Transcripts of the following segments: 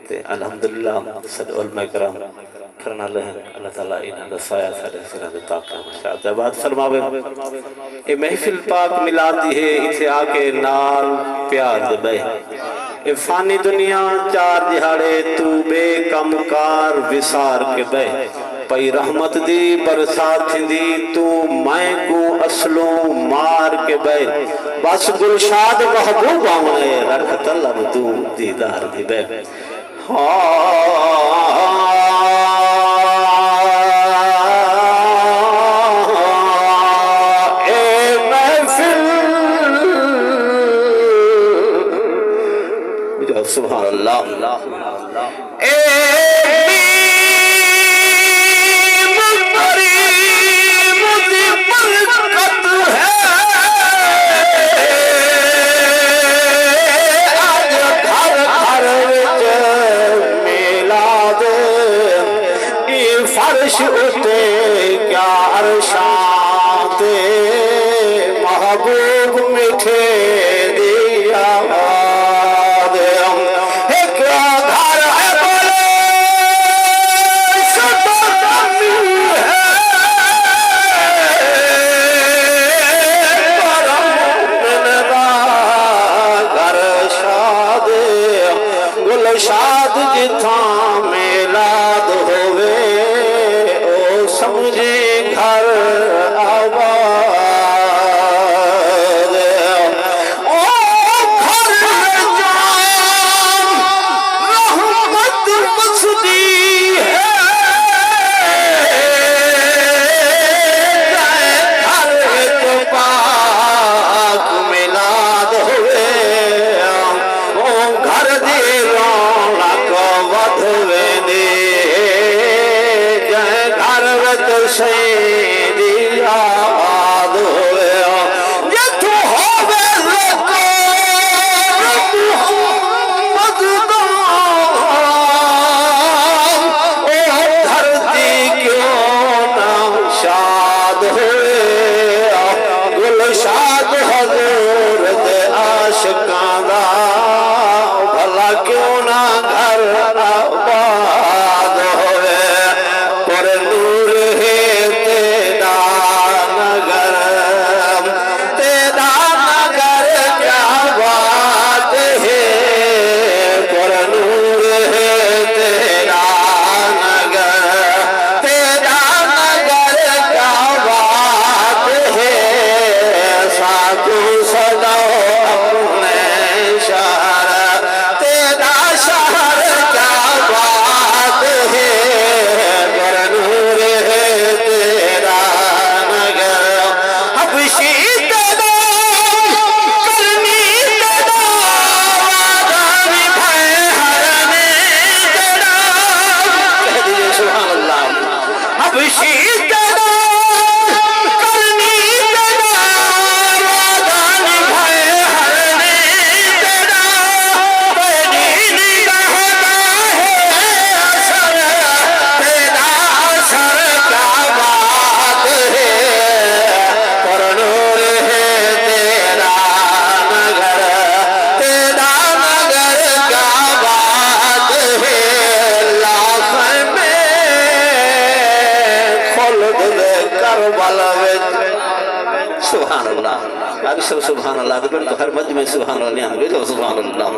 ते अल्हम्दुलिल्लाह सद उलमा इकराम करना ले अल्लाह ताला इन्हां दा साया साडे सिरां ते ताका माशाअल्लाह बात फरमावे ए महफिल पाक मिलाद दी है इथे आके नाल प्यार दे बे ए फानी दुनिया चार दिहाड़े तू बेकमकार विसार के बे पई रहमत दी बरसात थी तू मैं को असलो मार के बे बस गुलशाद महबूब आवे रख तलब तू दीदार दी बे सुभान अल्लाह फर्श उठे क्या अरशाते महबूब मिठे दिया शाद जिथा मेलाद होवे ओ समझे घर आबाद ओ घर जाम रहमत बसदी है घर तो पाक मेलाद होवे ओ घर दे भला क्यों ना घर आबाद होवे पर नूर है तेरा नगर क्या बात है पर नूर है तेरा नगर क्या बात है साधु सदा सुभान अल्लाह सब सुभान अल्लाह तो हर मज में सुभान अल्लाह नहीं तो सुभान अल्लाह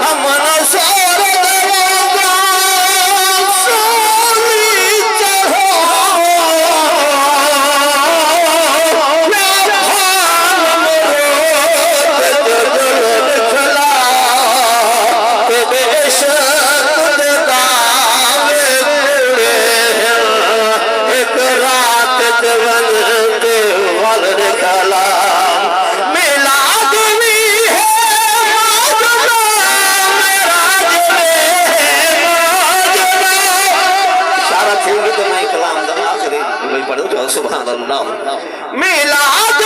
हम ठीक है तो मैं कलाम दा आखिरी भाई पढ़ो तो सुभान अल्लाह मिलाद